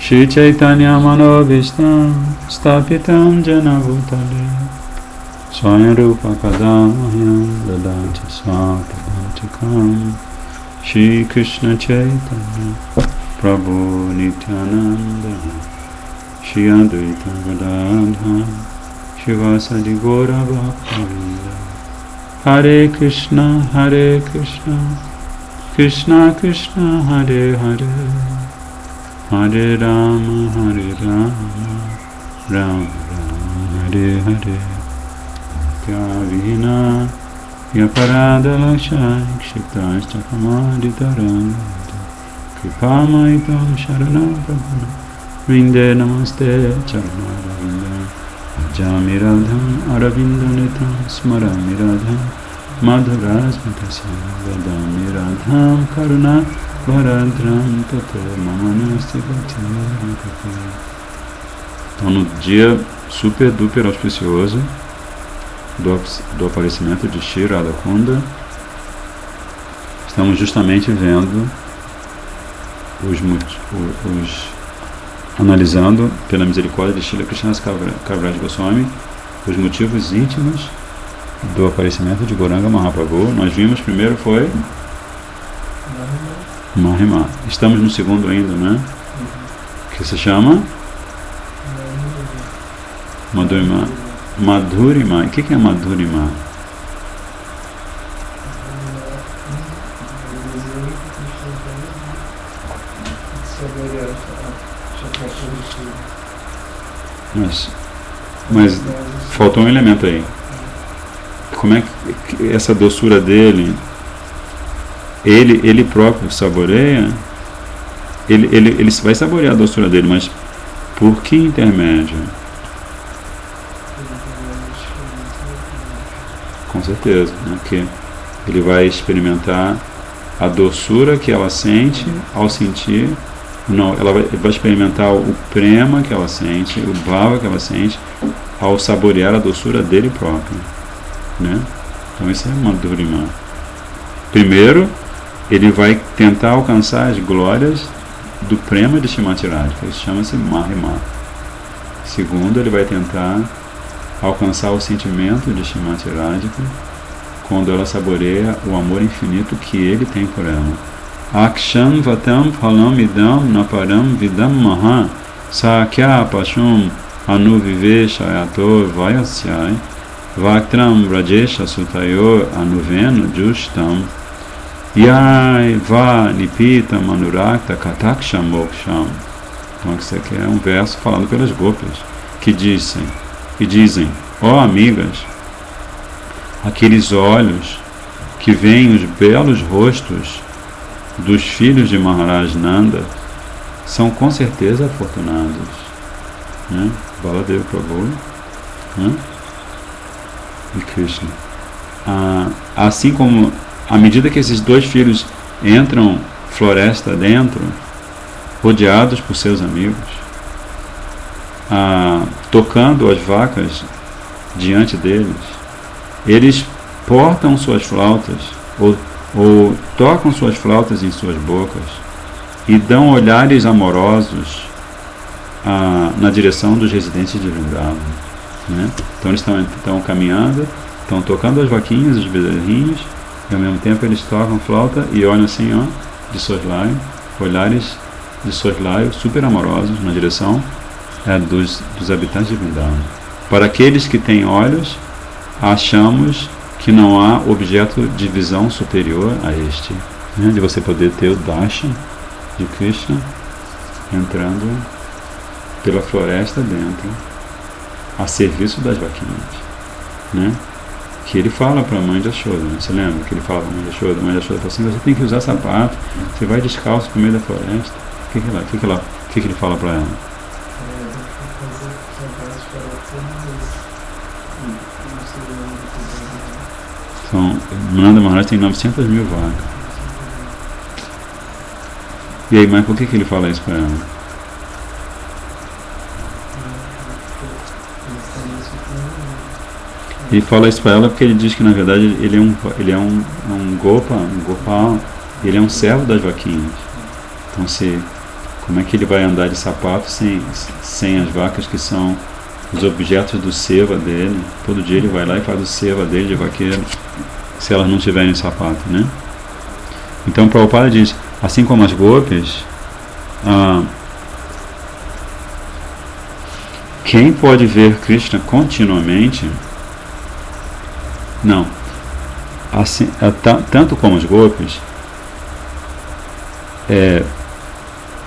Shri Chaitanya Manobhishtam Stapitam Jena Bhutale Swayam Rupa Kadamahyam Dadati Swapadantikam Shri Krishna Chaitanya Prabhu Nityananda Shri Advaita Gadadhar Shivasadi Gaura Bhaktivinoda Hare Krishna Krishna Krishna Hare Hare Hare Rama Rama Rama Hare Hare Vyavihina Yaparada Lakshai Kshiptashta Kamadhitaranga Kripamaitam Sharanam Prabhana Rinde Namaste Charanaravindam Jamiradham Aravindanitam Smaramiradham Madhurasmitasya Vadamiradham Karuna Varadram Tate Mamanasti Bhakti. Então, no dia super duper auspicioso do aparecimento de Shri Radhakunda, estamos justamente vendo analisando, pela misericórdia de Srila Krishnas Kaviraj Goswami, os motivos íntimos do aparecimento de Gauranga Mahaprabhu. Nós vimos primeiro foi Mahima. Estamos no segundo ainda, né? Que se chama Madhurima. Madhurima. O que é Madhurima? Mas faltou um elemento aí. Como é que essa doçura dele, ele próprio saboreia, ele vai saborear a doçura dele, mas por que intermédio? Com certeza, né? Que ele vai experimentar a doçura que ela sente ao sentir. Não, ela vai experimentar o prema que ela sente, o bhava que ela sente, ao saborear a doçura dele próprio, né? Então isso é Madhurima. Primeiro, ele vai tentar alcançar as glórias do prema de Srimati Radhika, isso chama-se Mahima. Segundo, ele vai tentar alcançar o sentimento de Srimati Radhika quando ela saboreia o amor infinito que ele tem por ela. Aksham vatam phalam idam naparam vidam maha sakya pashum anuviveshayato vayasyai vaktram rajesha sutayor anuveno justam yai va nipita manurakta kataksham moksham. Então isso aqui é um verso falado pelas gopis que dizem, ó amigas, aqueles olhos que veem os belos rostos dos filhos de Maharaj Nanda são com certeza afortunados, né? Baladeva Prabhu, né? E Krishna. Assim como, à medida que esses dois filhos entram floresta dentro, rodeados por seus amigos, tocando as vacas diante deles, eles portam suas flautas ou tocam suas flautas em suas bocas e dão olhares amorosos na direção dos residentes de Vrindavan, né? Então eles estão caminhando, estão tocando as vaquinhas, os bezerrinhos, e ao mesmo tempo eles tocam flauta e olham assim, ó, de soslaio, olhares de soslaio super amorosos na direção dos habitantes de Vrindavan. Para aqueles que têm olhos, achamos que não há objeto de visão superior a este, né? De você poder ter o darshan de Krishna entrando pela floresta dentro, a serviço das vaquinhas, né? Que ele fala para a mãe de Yashoda, né? Você lembra que ele fala para a mãe de Yashoda? A mãe de Yashoda fala assim, você tem que usar sapato, você vai descalço no meio da floresta. O que ele fala para ela? Então, Nanda Maharaj tem 900 mil vacas. E aí, mas por que ele fala isso para ela? Ele fala isso para ela porque ele diz que na verdade ele é um Gopal, ele é um servo das vaquinhas. Então Como é que ele vai andar de sapato sem as vacas que são os objetos do seva dele? Todo dia ele vai lá e faz o seva dele de vaqueiro, se elas não tiverem sapato, né? Então Prabhupada diz, assim como as gopis, quem pode ver Krishna continuamente? Não. Assim, tanto como as gopis,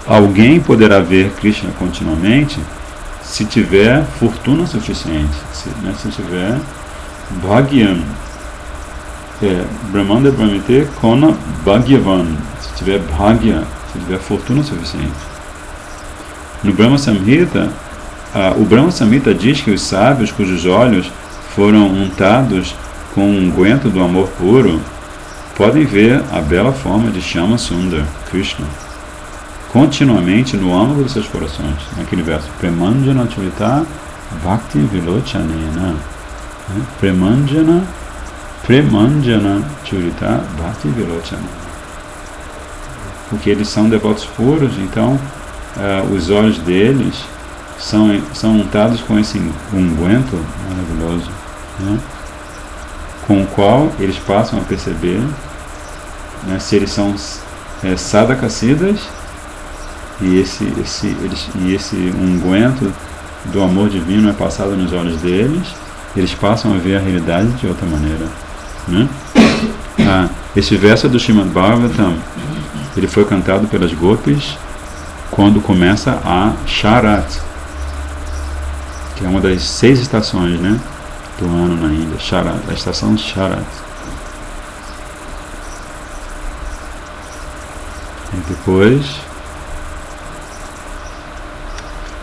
alguém poderá ver Krishna continuamente se tiver fortuna suficiente, se tiver bhagyam, Brahmanda Brahmite Kona Bhagyavan, se tiver bhagya, se tiver fortuna suficiente. No Brahma Samhita, o Brahma Samhita diz que os sábios cujos olhos foram untados com um unguento do amor puro podem ver a bela forma de Shyama Sundar, Krishna, continuamente no âmago dos seus corações. Naquele verso, Premanjana Churita Bhakti Vilochanena. Premanjana Churita Bhakti Vilochanena. Porque eles são devotos puros, então os olhos deles são untados com esse unguento maravilhoso, né? Com o qual eles passam a perceber, né, se eles são sadakasidas, e esse unguento do amor divino é passado nos olhos deles, eles passam a ver a realidade de outra maneira, né? Esse verso do Srimad Bhagavatam, ele foi cantado pelas gopis quando começa a Sharat, que é uma das 6 estações, né, do ano na Índia, Sharat, a estação Sharat. E depois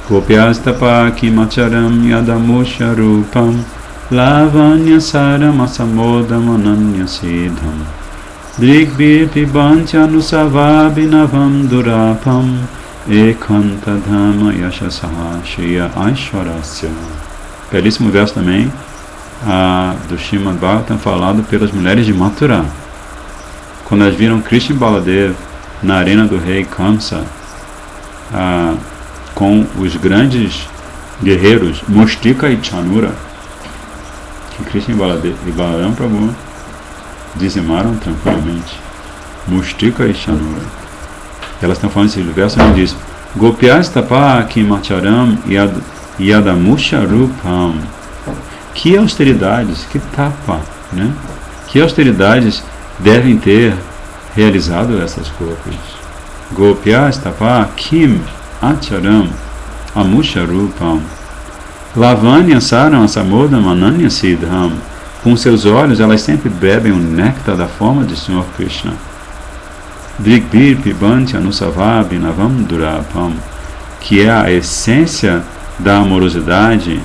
Gopyastapa kimacharam yadamusha rupam lavanya saram asamodam ananya siddham drigbir pibancha nusavabhinavam durapam ekanta dhamma yashasaha shriya aishwarasya. Belíssimo verso também do Srimad Bhagavatam, falado pelas mulheres de Mathura, quando elas viram Krishna e Baladev na arena do rei Kamsa, com os grandes guerreiros Mustika e Chanura, que Krishna e Balaram Prabhu dizimaram tranquilamente. Mustika e Chanura. Elas estão falando esse verso, ele diz: Gopyastapa kimacharam yadamusha rupam. Que austeridades, que tapa, né? Que austeridades devem ter realizado essas gopis. Gopyastapa kim acharam amusha rupam lavanya saram asamodam ananya siddham. Com seus olhos elas sempre bebem o néctar da forma de Senhor Krishna. Drigbir pibanti anusavabhinavam durapam, que é a essência da amorosidade,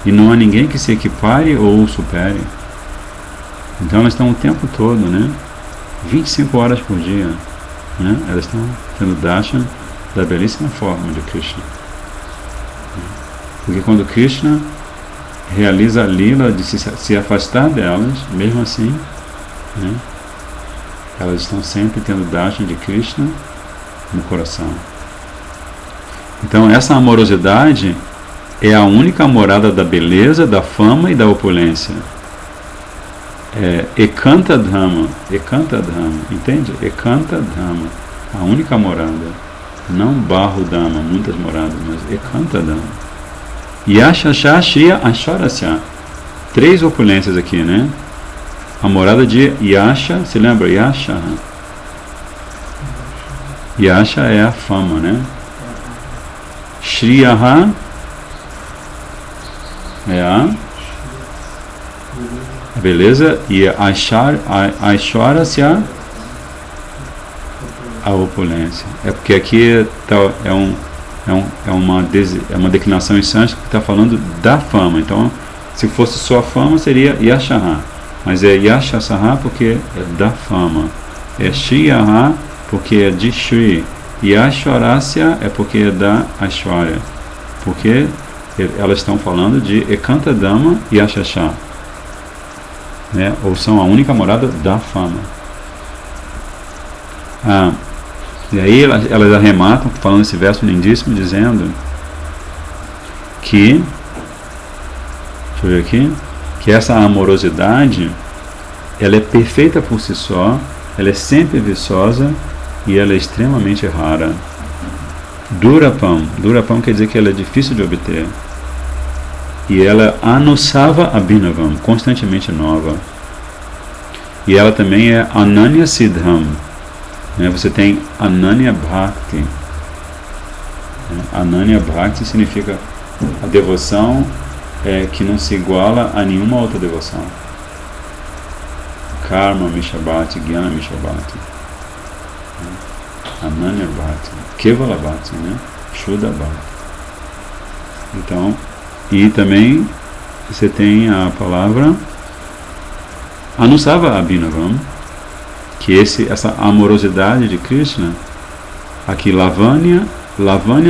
e não há ninguém que se equipare ou supere. Então elas estão o tempo todo, né? 25 horas por dia, né? Elas estão tendo darshan da belíssima forma de Krishna. Porque quando Krishna realiza a lila de se afastar delas, mesmo assim, né, elas estão sempre tendo darshan de Krishna no coração. Então essa amorosidade é a única morada da beleza, da fama e da opulência. Ekanta Dhamma, entende? Ekanta Dhamma, a única morada, não Bahu Dhamma, muitas moradas, mas Ekanta Dhamma. Yasha Shriya Aishwarasya, 3 opulências aqui, né? A morada de Yasha, se lembra? Yasha é a fama, né? Shriyaha é a beleza, e Aishwarasya a opulência. É porque aqui é uma declinação em sânscrito que está falando da fama. Então, se fosse só a fama, seria Yashaha. Mas é Yashasaha porque é da fama. É Shriyaha porque é de Shri. E Aishwarasya é porque é da Aishwarya. Porque elas estão falando de Ekanta Dhamma e Yashasha, né? Ou são a única morada da fama. E aí elas arrematam, falando esse verso lindíssimo, dizendo que, deixa eu ver aqui, que essa amorosidade, ela é perfeita por si só, ela é sempre viçosa e ela é extremamente rara. Durapam quer dizer que ela é difícil de obter. E ela é anusava abhinavam, constantemente nova. E ela também é ananya siddham. Você tem ananya bhakti. Ananya bhakti significa a devoção que não se iguala a nenhuma outra devoção. Karma Mishabhati, Jnana Mishabhati, Ananya Bhakti, Kevala Bhakti, Shuddha Bhakti. Então, e também você tem a palavra Anusava Abhinavam, que essa amorosidade de Krishna, aqui Lavanya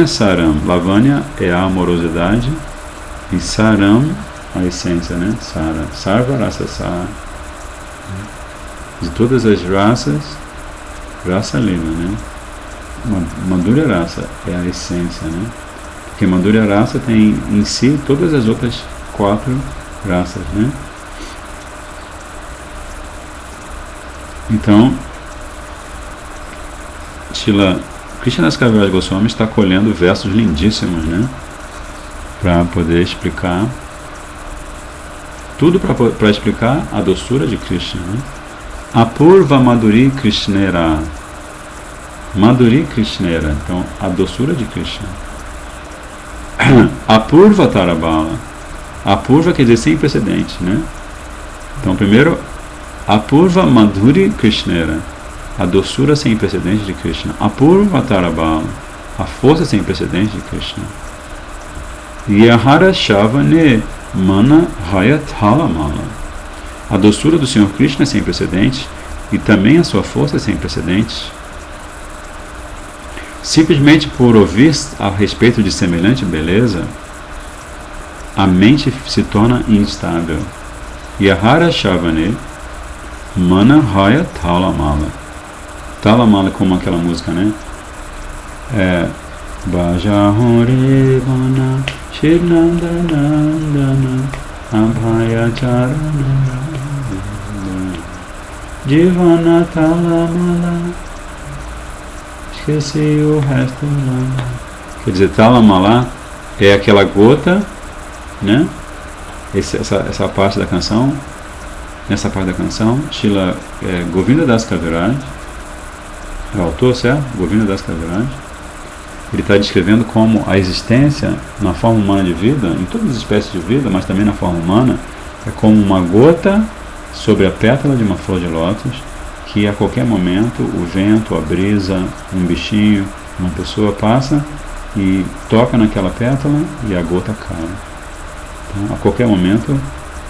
Saram. Lavanya é a amorosidade e Saram a essência, Sara, Sarva Rasa Sara. De todas as raças, raça lila, Madhurya Rasa é a essência, Porque Madhurya Rasa tem em si todas as outras 4 raças, Então, Srila Krishnadas Kaviraj Goswami está colhendo versos lindíssimos, para poder explicar tudo, para explicar a doçura de Krishna, Apurva Madhuri Krishnera. Madhuri Krishnera. Então, a doçura de Krishna. Apurva Tarabala. Apurva quer dizer sem precedente, Então, primeiro, Apurva Madhuri Krishnera. A doçura sem precedente de Krishna. Apurva Tarabala. A força sem precedente de Krishna. Yahara Shavane Mana Hayathalamala. A doçura do Senhor Krishna é sem precedentes e também a sua força é sem precedentes. Simplesmente por ouvir a respeito de semelhante beleza, a mente se torna instável. Yahara Shavane Mana Haya Talamala. Talamala, como aquela música, Bajahore Vana Shivnandanandana Abhaya Charana Jivana Talamala. Esqueci o resto lá. Quer dizer, Talamala é aquela gota, essa parte da canção. Nessa parte da canção, Srila Govinda Das Kaviraj, é o autor, certo? Govinda Das Kaviraj. Ele está descrevendo como a existência na forma humana de vida, em todas as espécies de vida, mas também na forma humana, é como uma gota sobre a pétala de uma flor de lótus, que a qualquer momento o vento, a brisa, um bichinho, uma pessoa passa e toca naquela pétala e a gota cai. Então, a qualquer momento,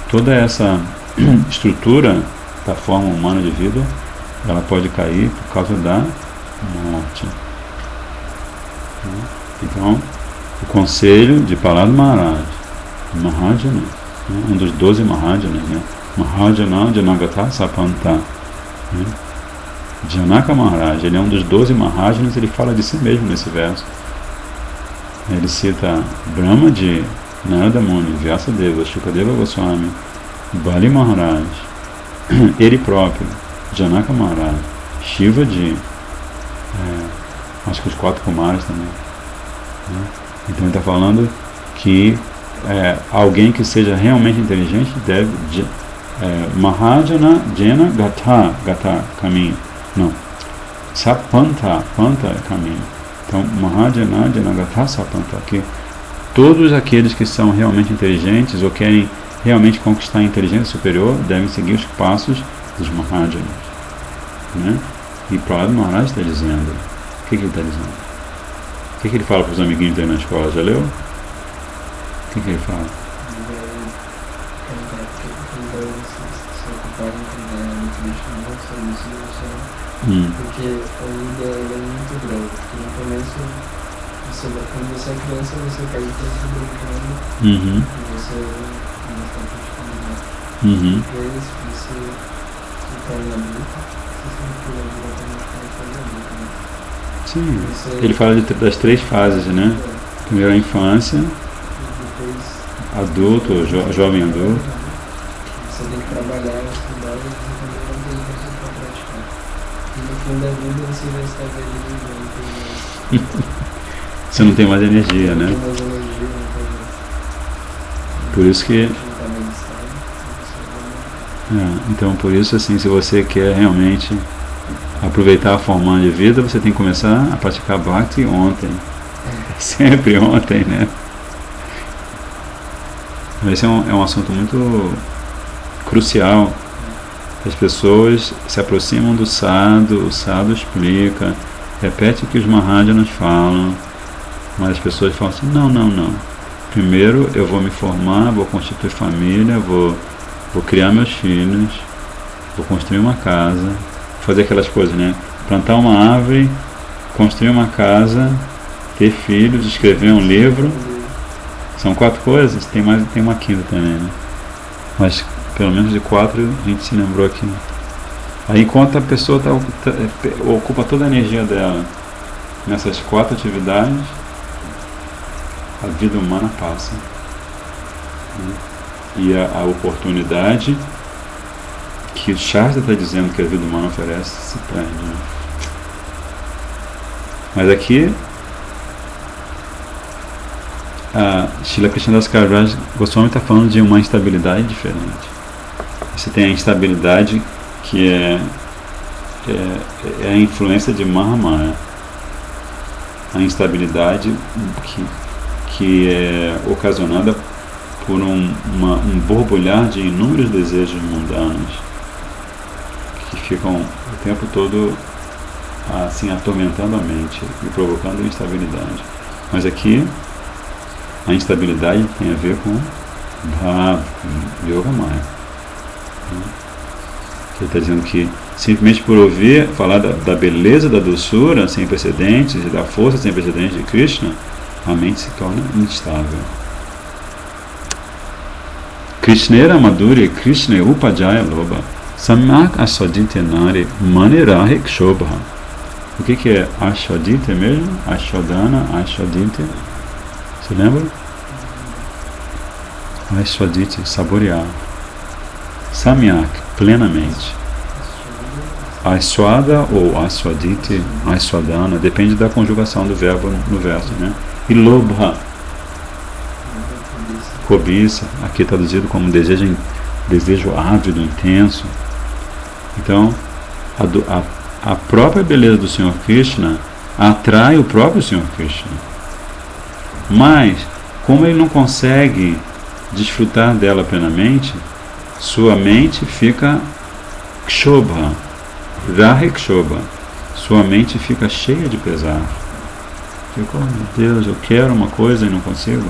toda essa estrutura da forma humana de vida, ela pode cair por causa da morte. Então, o conselho de Prahlad Maharaj, Mahajana, um dos 12 Mahajanas, Mahajana Janagata Sapanta, Janaka Maharaj, ele é um dos 12 Mahajanas, ele fala de si mesmo nesse verso. Ele cita Brahma de Narada Muni, Vyasadeva, Shukadeva Goswami, Bali Maharaj, ele próprio, Janaka Maharaj, Shiva de acho que os 4 Kumaras também. Então ele está falando que alguém que seja realmente inteligente deve Mahajana Jena Gata caminho. Não. Sapanta, Panta é caminho. Então Mahajana Jena Gata Sapanta, que todos aqueles que são realmente inteligentes ou querem realmente conquistar a inteligência superior devem seguir os passos dos Mahajanas. E Prahlad Maharaj está dizendo, o que ele está dizendo? O que ele fala para os amiguinhos dele na escola? Já leu? O que ele fala? Porque a vida é muito grande. Porque no começo, quando você é criança, você cai e está se brincando. E você não está praticando nada. Depois você se torna adulto, você se torna diretamente para fazer adulto. Sim, ele fala das 3 fases, né? Primeiro a infância, adulto, jovem adulto. Você tem que trabalhar, estudar e também não tem tempo para praticar. E no fim da vida você já está velho, Você não tem mais energia, né? não tem mais energia, não tem mais. Por isso que... Não então, por isso, assim, se você quer realmente aproveitar a forma de vida, você tem que começar a praticar Bhakti ontem. Sempre ontem, né? Esse é um assunto muito crucial. As pessoas se aproximam do sadhu, o sadhu explica, repete o que os Mahajanas falam, mas as pessoas falam assim, não. Primeiro eu vou me formar, vou constituir família, vou criar meus filhos, vou construir uma casa, fazer aquelas coisas, né? Plantar uma árvore, construir uma casa, ter filhos, escrever um livro. São 4 coisas, tem uma 5ª também, né? Mas pelo menos de 4 a gente se lembrou aqui. Aí enquanto a pessoa ocupa toda a energia dela nessas 4 atividades, a vida humana passa. Né? E a oportunidade que o Shastra está dizendo que a vida humana oferece se perde. Né? Mas aqui a Srila Krishnadas Kaviraj Goswami está falando de uma instabilidade diferente. Você tem a instabilidade que é a influência de Mahamaya. A instabilidade que é ocasionada por um borbulhar de inúmeros desejos mundanos que ficam o tempo todo assim atormentando a mente e provocando instabilidade. Mas aqui a instabilidade tem a ver com Bhava, com Yogamaya. Ele está dizendo que simplesmente por ouvir falar da beleza, da doçura sem precedentes e da força sem precedentes de Krishna, a mente se torna instável. Krishnera Madhuri Krishna Upajaya Loba Samyak Aswadite Nari Manirahe Kshobha. O que é Aswadite mesmo? Aswadana, Aswadite. Você lembra? Aswadite, saborear. Samyak, plenamente. Aswada ou Aswadite, Aswadana, depende da conjugação do verbo no verso, né? E Lobha, cobiça, aqui traduzido como desejo ávido, intenso. Então, a própria beleza do Senhor Krishna atrai o próprio Senhor Krishna. Mas, como ele não consegue desfrutar dela plenamente, sua mente fica kshobha, rahe kshobha. Sua mente fica cheia de pesar. Fica, oh meu Deus, eu quero uma coisa e não consigo.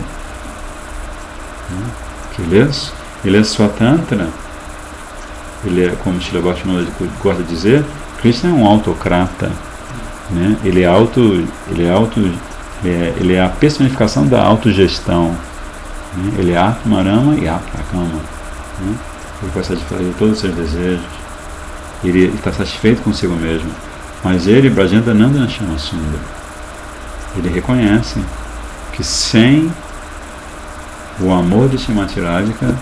Ele é Swatantra. Ele é, como Srila Bhaktivinoda gosta de dizer, Krishna é um autocrata. Né? Ele é a personificação da autogestão. Né? Ele é Atmarama e Atmakama. Né? Ele pode satisfazer todos os seus desejos. Ele está satisfeito consigo mesmo. Mas ele, Brajendra Nandana Shyamasundara, ele reconhece que sem o amor de Srimati Radhika,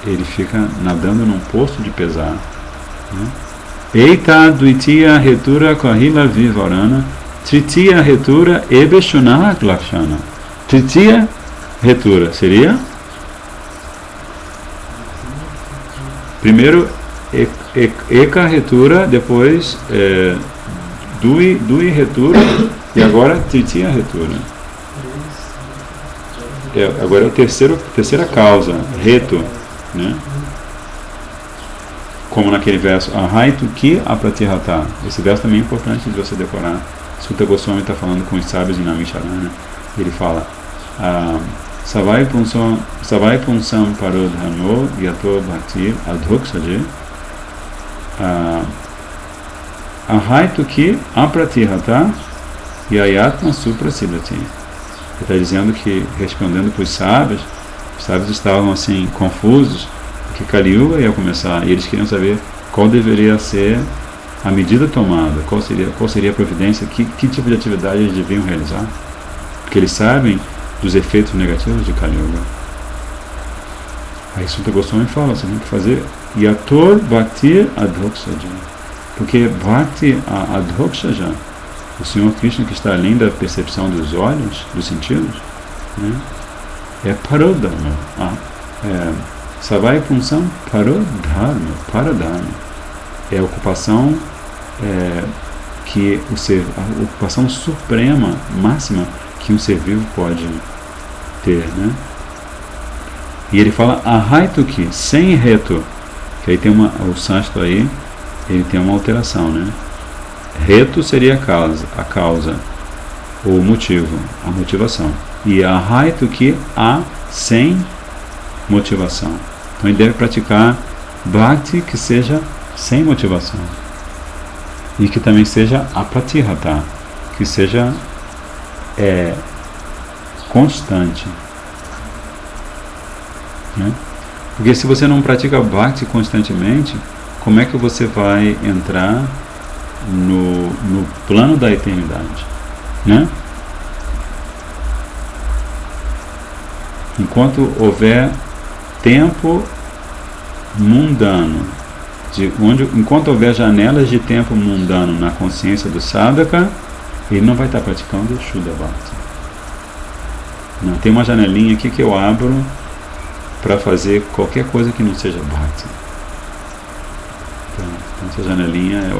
ele fica nadando num poço de pesar. Eita Dvitiya Hetura Kahila Vivarana Tritiya Hetura Ebeshunaha Lakshana. Tritiya Hetura seria? Primeiro Eka Hetura, depois Dui Hetura e agora Tritiya Hetura. Agora é a terceira causa, Reto, né? Como naquele verso, Ahaitu ki apratihata. Esse verso também é importante de você decorar. Sutta Goswami está falando com os sábios em Namisharana. Ele fala, Savai punsam parodhano yato bhakti adhoksaje Ahaitu ki apratihata yayatma suprasidati. Ele está dizendo que, respondendo para os sábios estavam assim confusos, que Kali Yuga ia começar, e eles queriam saber qual deveria ser a medida tomada, qual seria a providência, que tipo de atividade eles deviam realizar, porque eles sabem dos efeitos negativos de Kali Yuga. Aí Sutta Goswami fala, você tem que fazer Yator Bhakti Adhokshaja, porque Bhakti Adhokshaja, o Senhor Krishna que está além da percepção dos olhos, dos sentidos, né, é Parodharma, Savai Punsam Paradharma, é a ocupação a ocupação suprema, máxima que um ser vivo pode ter, né? E ele fala Ahaituki, sem reto, que aí tem o sânscrito aí, ele tem uma alteração, né? Reto seria a causa, ou o motivo, a motivação. E Ahaituki, sem motivação. Então ele deve praticar Bhakti que seja sem motivação. E que também seja apratihata, que seja constante. Né? Porque se você não pratica Bhakti constantemente, como é que você vai entrar no plano da eternidade? Né? Enquanto houver tempo mundano, enquanto houver janelas de tempo mundano na consciência do sadhaka, ele não vai estar praticando Shuddha Bhakti. Não, tem uma janelinha aqui que eu abro para fazer qualquer coisa que não seja Bhakti. Então essa janelinha é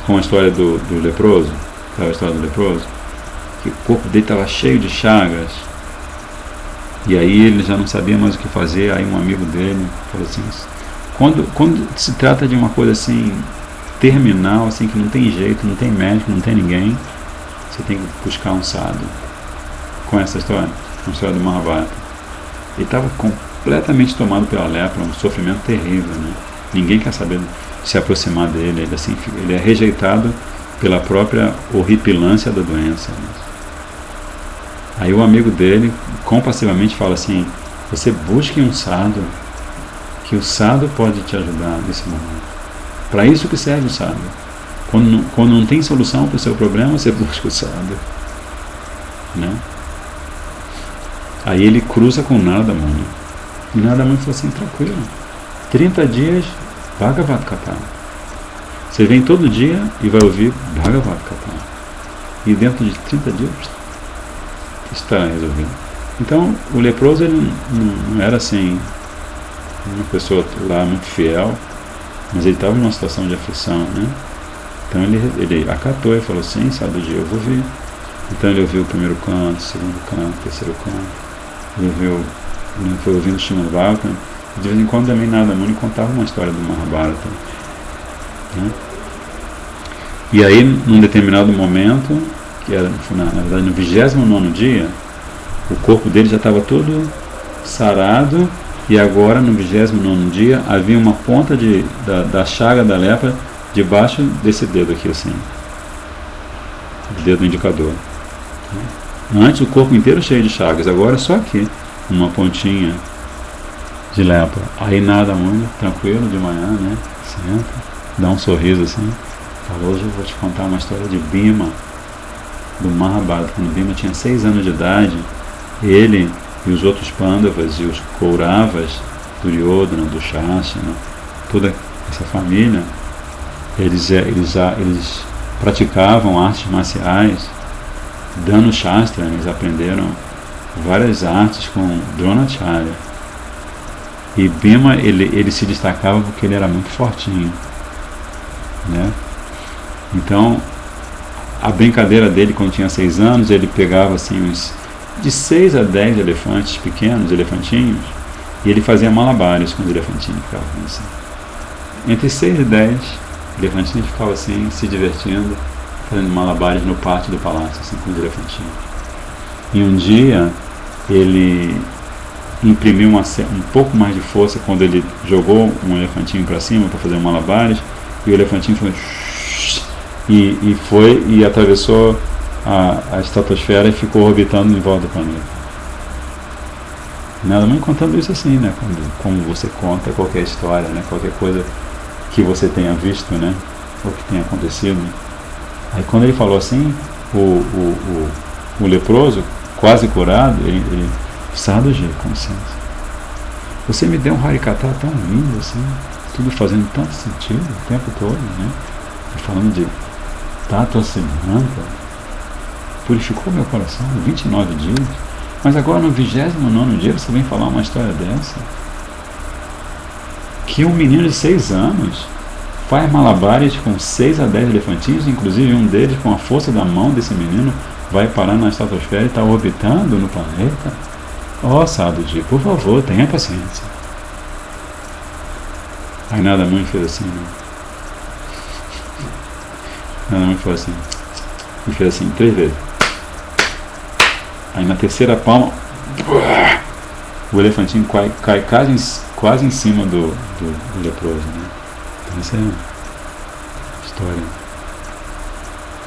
como a história do leproso, aquela história do leproso, que o corpo dele estava cheio de chagas, e aí ele já não sabia mais o que fazer. Aí um amigo dele falou assim, quando se trata de uma coisa assim terminal, assim, que não tem jeito, não tem médico, não tem ninguém, você tem que buscar um sadhu. Com essa história, uma história do Mahabharata. Ele estava completamente tomado pela lepra, um sofrimento terrível, né? Ninguém quer saber se aproximar dele, ele é rejeitado pela própria horripilância da doença, né? Aí o amigo dele compassivamente fala assim, você busque um sadhu, que o sadhu pode te ajudar nesse momento. Para isso que serve o sadhu. Quando não tem solução para o seu problema, você busca o sadhu, né? Aí ele cruza com Narada Muni. E Narada Muni falou assim, tranquilo, 30 dias Bhagavad Gita. Você vem todo dia e vai ouvir Bhagavad Gita. E dentro de 30 dias está resolvido. Então o leproso ele não era assim uma pessoa lá muito fiel, mas ele estava numa situação de aflição, né? Então ele acatou e falou assim, sábado dia eu vou ouvir. Então ele ouviu o primeiro canto, segundo canto, terceiro canto. Ele foi ouvindo o Srimad Bhagavatam. De vez em quando também Narada Muni contava uma história do Mahabharata, né? E aí num determinado momento, que era na verdade no 29º dia, o corpo dele já estava todo sarado, e agora no 29º dia havia uma ponta da chaga da lepra debaixo desse dedo aqui assim, o dedo indicador. Antes o corpo inteiro cheio de chagas, agora só aqui, uma pontinha de lepra. Aí Narada Muni, tranquilo de manhã, né? Senta, dá um sorriso assim, fala, hoje eu vou te contar uma história de Bhima, do Mahabharata. Quando Bhima tinha 6 anos de idade, ele e os outros Pandavas e os Kauravas, Duryodhana, Dushasana, toda essa família, eles praticavam artes marciais, dando Shastra, eles aprenderam várias artes com Dronacharya. E Bhima, ele se destacava porque ele era muito fortinho, né? Então, a brincadeira dele quando tinha 6 anos, ele pegava assim de 6 a 10 elefantes pequenos, elefantinhos, e ele fazia malabares com os elefantinhos, ficavam assim. Entre 6 e 10 elefantinhos ficavam assim, se divertindo, fazendo malabares no pátio do palácio, assim, com os elefantinhos. E um dia, ele imprimiu um pouco mais de força quando ele jogou um elefantinho para cima para fazer malabares, e o elefantinho foi e atravessou a estratosfera e ficou orbitando em volta do planeta. Narada Muni contando isso assim, né? Como você conta qualquer história, né? Qualquer coisa que você tenha visto, né? O que tenha acontecido. Aí quando ele falou assim, o leproso, quase curado, ele Sadhuji, com licença. Você me deu um Harikatha tão lindo assim, tudo fazendo tanto sentido o tempo todo, né? Falando de Tattva Siddhanta, purificou meu coração 29 dias, mas agora no 29º dia você vem falar uma história dessa? Que um menino de 6 anos faz malabares com 6 a 10 elefantinhos, inclusive um deles, com a força da mão desse menino, vai parar na estratosfera e está orbitando no planeta? Ó, Sadhuji, por favor, tenha paciência. Aí Nada Muni fez assim, né? Nada Muni falou assim, e fez assim 3 vezes. Aí na terceira palma, o elefantinho cai quase em cima do leproso, né? Então essa é a história.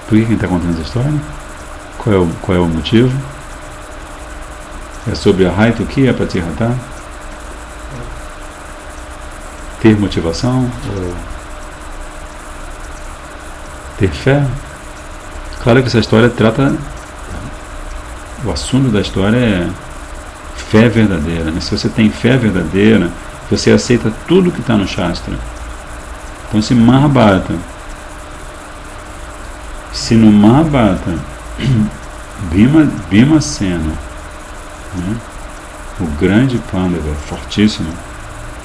Por que quem está contando essa história? Qual é o motivo? É sobre a Haitukiya Pratihata? Ter motivação? Ou ter fé? Claro que essa história trata... O assunto da história é fé verdadeira, né? Se você tem fé verdadeira, você aceita tudo que está no Shastra. Então se no Mahabharata Bhimasena, né, o grande Pandava, fortíssimo,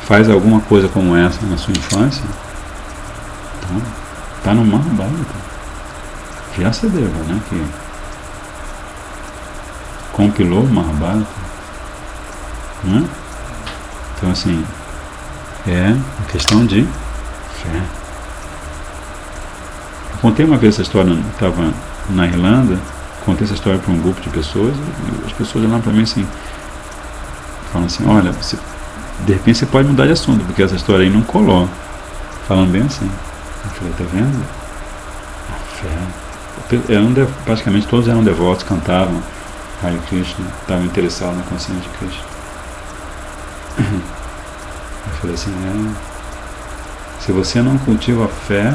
faz alguma coisa como essa na sua infância, então está no Mahabharata. Vyasadeva, né, que compilou o Mahabharata, né? Então assim, é uma questão de fé. Eu contei uma vez essa história, eu estava na Irlanda, contei essa história para um grupo de pessoas, e as pessoas olham para mim assim, falam assim, olha, de repente você pode mudar de assunto, porque essa história aí não colou. Falando bem assim. Eu falei, tá vendo? A fé. Praticamente todos eram devotos, cantavam Hare Krishna, estavam interessados na consciência de Krishna. Eu falei assim, se você não cultiva a fé,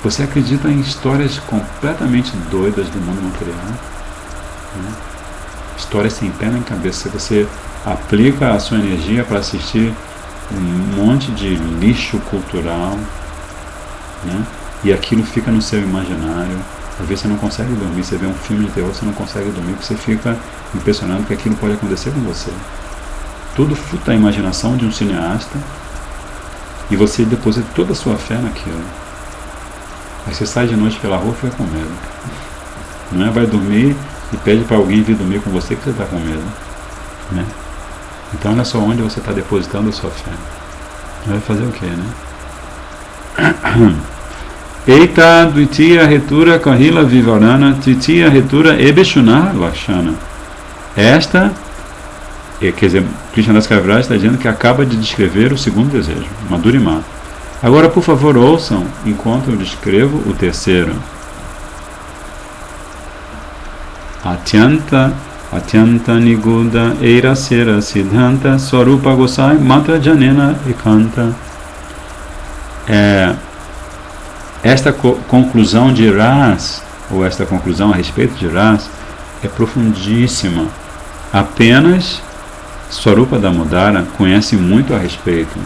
você acredita em histórias completamente doidas do mundo material, né? Histórias sem pé nem cabeça. Você aplica a sua energia para assistir um monte de lixo cultural, né? E aquilo fica no seu imaginário. Às vezes você não consegue dormir, você vê um filme de terror, você não consegue dormir, porque você fica impressionado que aquilo pode acontecer com você. Tudo fruto da imaginação de um cineasta, e você deposita toda a sua fé naquilo. Aí você sai de noite pela rua e fica com medo. Não é? Vai dormir e pede para alguém vir dormir com você que você está com medo, né? Então olha só onde você está depositando a sua fé. Vai fazer o quê, né? Eita Dvitiya Retura Kahila Vivarana Tritiya Retura Ebeshuna Lakshana. Esta, quer dizer, Krishnadas Kaviraj está dizendo que acaba de descrever o segundo desejo, Madhurima. Agora, por favor, ouçam enquanto eu descrevo o terceiro. Atyanta Niguda Eirasera Siddhanta Swarupa Gosai Matra Janena Ekanta. Esta conclusão de Ras, ou esta conclusão a respeito de Ras, é profundíssima. Apenas Swarupa Damodara conhece muito a respeito.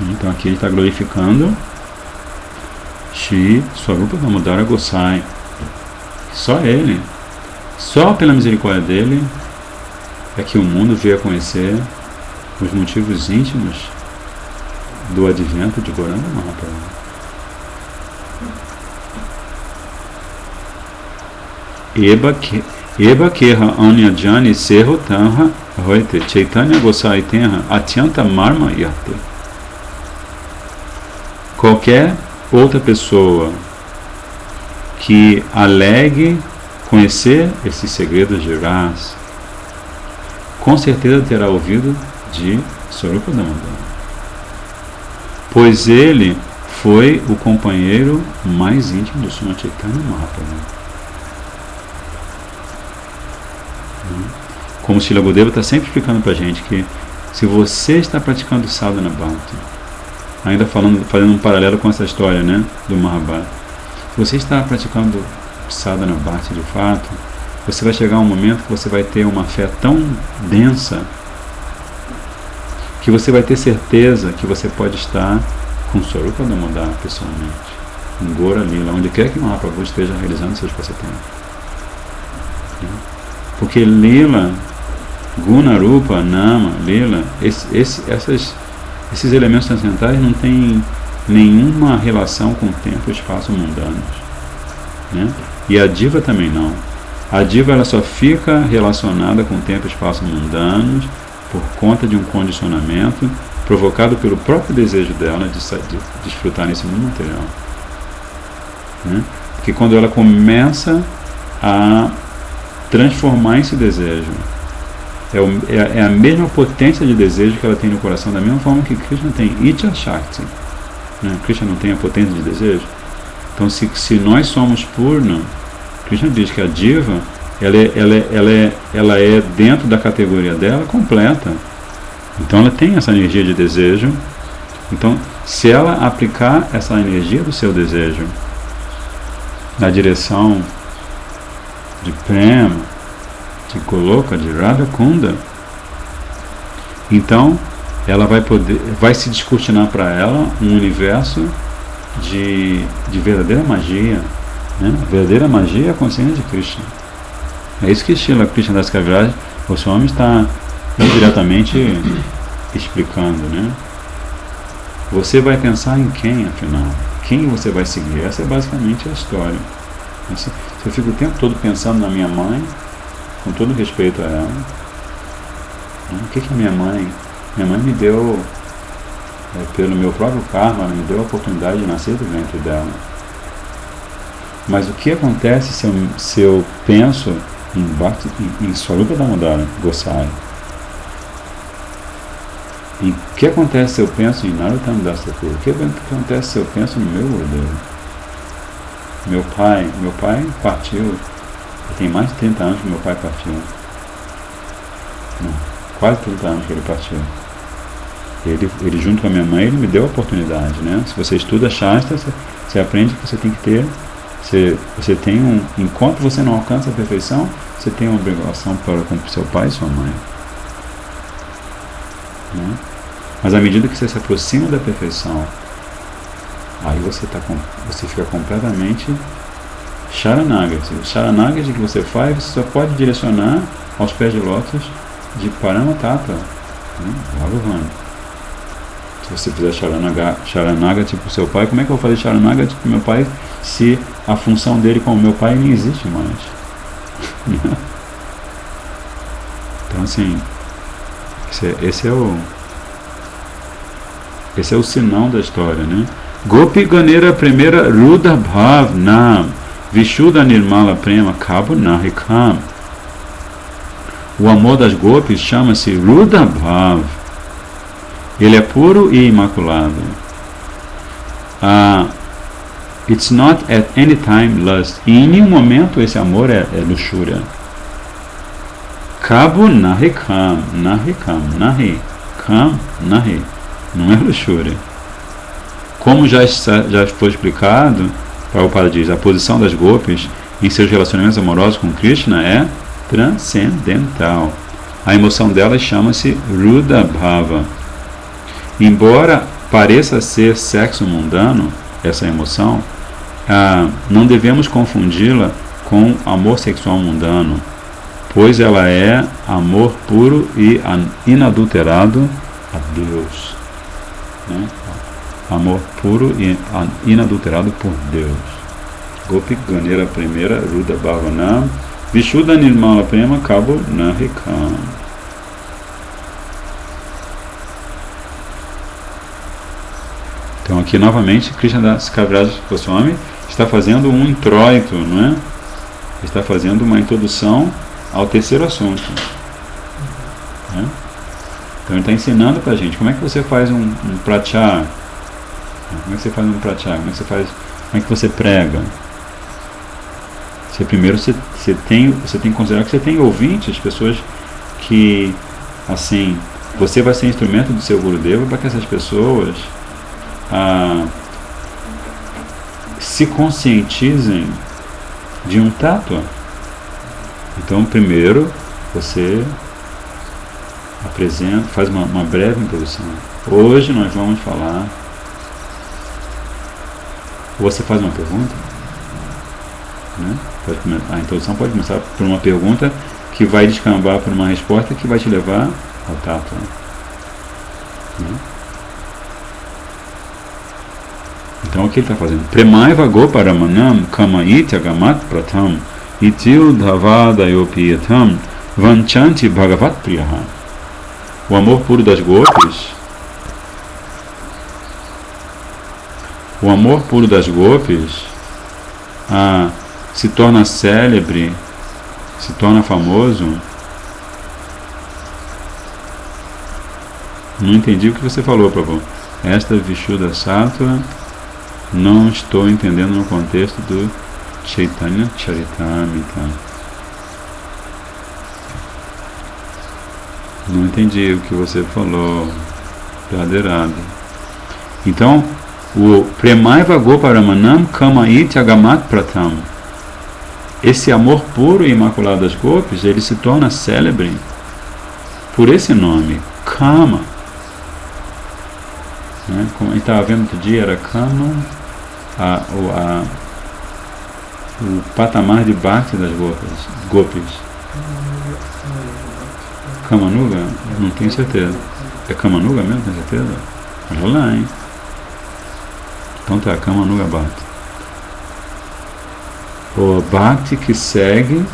Então aqui ele está glorificando Shri Swarupa Damodara Gosai. Só ele, só pela misericórdia dele, é que o mundo veio a conhecer os motivos íntimos do advento de Gauranga Mahaprabhu. Eba keha anya jani serro tanha hoite Chaitanya Gosai tenha atyanta marma yate. Qualquer outra pessoa que alegue conhecer esses segredos de Ras, com certeza terá ouvido de Swarupa Damodara, pois ele foi o companheiro mais íntimo do Sr. Chaitanya Mahaprabhu. Como Srila Gurudeva está sempre explicando para a gente que se você está praticando sadhana bhakti ainda fazendo um paralelo com essa história, né, do Mahabharata. Se você está praticando sadhana bhakti de fato, você vai chegar a um momento que você vai ter uma fé tão densa que você vai ter certeza que você pode estar com o Swarupa Damodara pessoalmente, em Gora Lila, onde quer que Mahaprabhu esteja realizando seus passatempos. Porque Lila, Guna, Rupa, Nama, Lila, esses elementos transcendentais não têm nenhuma relação com o tempo e espaço mundanos, né? E a diva também não. A diva ela só fica relacionada com o tempo e espaço mundanos por conta de um condicionamento provocado pelo próprio desejo dela de desfrutar nesse mundo material, né? Porque quando ela começa a transformar esse desejo, é a mesma potência de desejo que ela tem no coração, da mesma forma que Krishna tem Icha Shakti, né? Krishna não tem a potência de desejo. Então se nós somos Purna, Krishna diz que a diva ela é dentro da categoria dela completa. Então ela tem essa energia de desejo. Então se ela aplicar essa energia do seu desejo na direção de Prema, de Goloka, de Radha Kunda, então ela vai se descortinar para ela um universo de verdadeira magia, né? A verdadeira magia é a consciência de Krishna. É isso que Srila Krishnadas Kaviraj Goswami está diretamente explicando, né? Você vai pensar em quem, afinal? Quem você vai seguir? Essa é basicamente a história. Se eu fico o tempo todo pensando na minha mãe, com todo respeito a ela, o que é minha mãe? Minha mãe me deu, pelo meu próprio karma, me deu a oportunidade de nascer do ventre dela. Mas o que acontece se eu penso em Swarupa Damodara Gosai? E o que acontece se eu penso em Narottam Das Thakur? O que acontece se eu penso no meu Gurudev? Meu pai partiu, tem mais de 30 anos que meu pai partiu. Não, quase 30 anos que ele partiu. Ele junto com a minha mãe, ele me deu a oportunidade, né? Se você estuda Shastra, você aprende que você tem que ter, você tem enquanto você não alcança a perfeição, você tem uma obrigação para com seu pai e sua mãe, né? Mas à medida que você se aproxima da perfeição, aí você fica completamente Sharanagati. Sharanagati que você faz, você só pode direcionar aos pés de lótus de Paramatata, né? Bhagavan. Se você fizer Sharanagati para o seu pai, como é que eu vou fazer Sharanagati para o meu pai se a função dele como meu pai nem existe mais? Então assim, esse é o sinal da história, né? Gopi Ganera primeira Ruda Bhav Nam Vishuddha Nirmala Prema Kabu Nahikam. O amor das gopis chama-se Ruda Bhav. Ele é puro e imaculado. It's not at any time lust. E em nenhum momento esse amor é luxúria. Kabu Nahikam. Nahikam. Nahi. Kam. Nahi. Não é luxúria. Como já foi explicado, Prabhupada diz, a posição das gopis em seus relacionamentos amorosos com Krishna é transcendental. A emoção delas chama-se Ruda Bhava. Embora pareça ser sexo mundano, essa emoção, não devemos confundi-la com amor sexual mundano, pois ela é amor puro e inadulterado a Deus, né? Amor puro e inadulterado por Deus. Gopi Ganera primeira Ruda Bhavanam Vishuddha Nirmala Prema Kabu Nahikam. Então aqui novamente Krishnadas Kaviraj Goswami está fazendo um introito, não é? Está fazendo uma introdução ao terceiro assunto, né? Então ele está ensinando para a gente como é que você faz um pratyar. Como é que você faz um pratyar? Como é que você prega? Primeiro você tem que considerar que você tem ouvintes, pessoas que, assim, você vai ser instrumento do seu Gurudeva para que essas pessoas se conscientizem de um tattva. Então, primeiro, você apresenta, faz uma breve introdução. Hoje nós vamos falar. Você faz uma pergunta, né? A introdução pode começar por uma pergunta que vai descambar por uma resposta que vai te levar ao tattva, né? Então o que ele está fazendo? Premaiva goparamanam kama ityagamat pratham itil dhavadayopiyatam vanchanti bhagavat priyaha. O amor puro das gopis, se torna célebre, se torna famoso. Não entendi o que você falou, Prabhu. Esta Vishuddha Sattva não estou entendendo no contexto do Chaitanya Charitamrita. Não entendi o que você falou. Radhe. Então, o Premaiva Goparamanam Kama Ityagamat Pratham, esse amor puro e imaculado das gopis, ele se torna célebre por esse nome, Kama. Né? Como a gente estava vendo outro dia, era Kama, o patamar de bhakti das gopis. Kamanuga? Não tenho certeza. É Kamanuga mesmo, tem certeza? Olha lá, hein? Então tá, Kamanuga Bhakti. O Bhakti que segue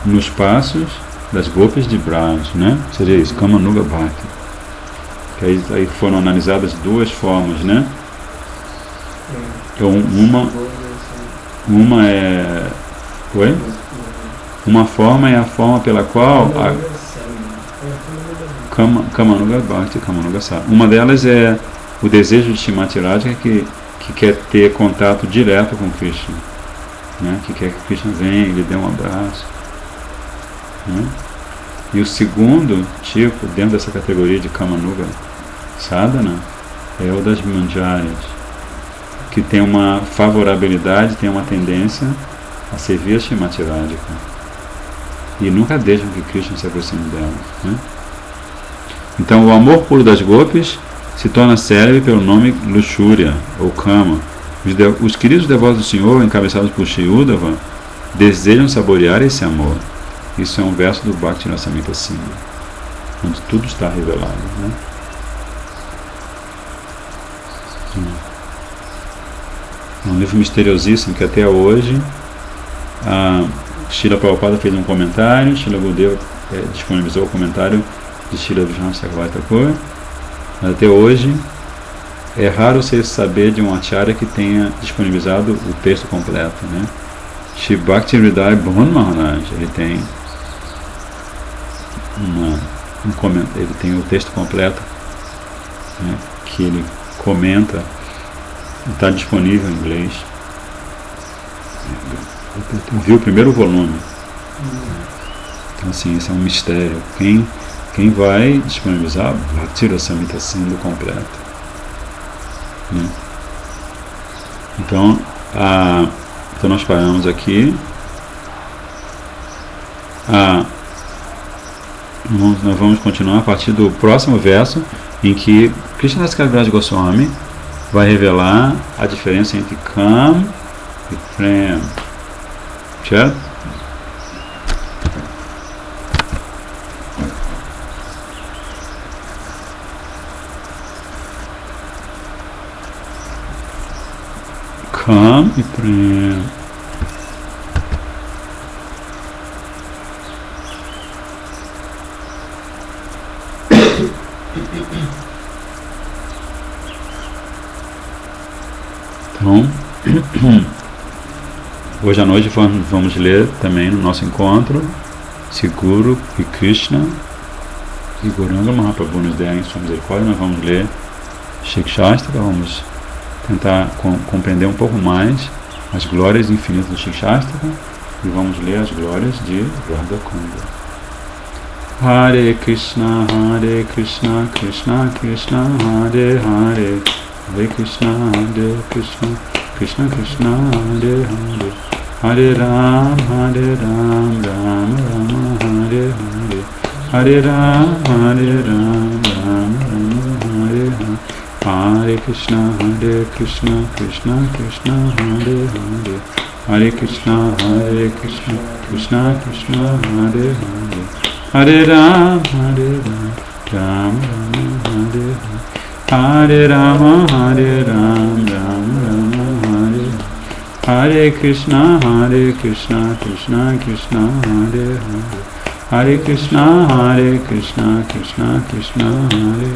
nos passos das gopis de Braj, né? Seria isso, Kamanuga Bhakti. Que aí foram analisadas duas formas, né? Então, uma é... Oi? Uma forma é a forma pela qual Kamanuga Bhakti, Kamanuga Sattva. Uma delas é o desejo de Shrimati Radhika que quer ter contato direto com Krishna, né? Que quer que Krishna venha e lhe dê um abraço, né? E o segundo tipo, dentro dessa categoria de Kamanuga Sadhana, é o das Manjaris, que tem uma favorabilidade, tem uma tendência a servir a Shrimati Radhika e nunca deixam que Krishna se aproxime dela, né? Então o amor puro das gopis se torna célebre pelo nome luxúria, ou Kama. Os queridos devotos do Senhor, encabeçados por Shri Uddhava, desejam saborear esse amor. Isso é um verso do Bhakti Rasamrita Sindhu, onde tudo está revelado, né? É um livro misteriosíssimo que até hoje Srila Prabhupada fez um comentário, Srila Gurudeva disponibilizou o comentário de Srila Vishwanath Chakravarti Thakur, mas até hoje é raro você saber de um acharya que tenha disponibilizado o texto completo, né? Shri Bhakti Hridaya Bhavan Maharaj, ele tem ele tem o texto completo, né, que ele comenta, está disponível em inglês. Viu o primeiro volume. Então assim, esse é um mistério. Quem vai disponibilizar Bhakti Rasamrita Sindhu completo, né? Então nós paramos aqui. Nós vamos continuar a partir do próximo verso, em que Krishnadas Kaviraj Goswami vai revelar a diferença entre Kam e Prem, certo? Kam e Prem. Então, hoje à noite vamos ler também no nosso encontro, se Guru e Krishna e Gauranga Mahaprabhu nos derem sua misericórdia, nós vamos ler Shikshastra, vamos tentar compreender um pouco mais as glórias infinitas do Shikshastra e vamos ler as glórias de Radha Kunda. Hare Krishna, Krishna Krishna, Hare Hare, Hare Krishna, Krishna Krishna, Hare Hare, Hare Ram, Ram Rama, Hare Hare, Hare Ram, Ram Rama, Hare Hare, Hare Krishna, Krishna Krishna, Hare Hare, Hare Krishna, Krishna Krishna, Hare Hare, Hare Ram, Ram Rama, Hare Hare, Hare Rama, Ram Rama, Hare Hare, Hare Krishna, Krishna Krishna, Hare Hare, Hare Krishna, Krishna Krishna, Hare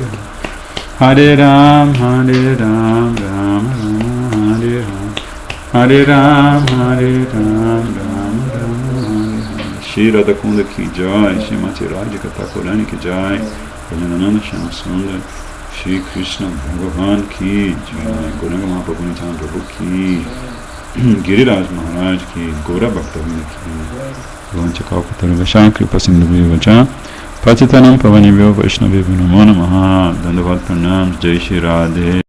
Hare, Hare Ram, Ram Rama, Hare Hare, Hare Ram, Ram Rama, Hare Hare. Shri Radhakunda ki jai, Shrimati Radhika Thakurani ki jai, Bhajanananda Shyama Sundar, Shri Krishna Bhagavan ki jai, Gauranga Mahaprabhu Nityananda Prabhu ki, Giriraj Maharaj ki, Gaura Bhaktavinda ki, Vancha Kalpataru Vaishakri Pasindu Vacha, Patitanam Pavanibhyo Vaishnavibhyo Namo Namaha, Dandavat Pranam, Jai Shri Radhe.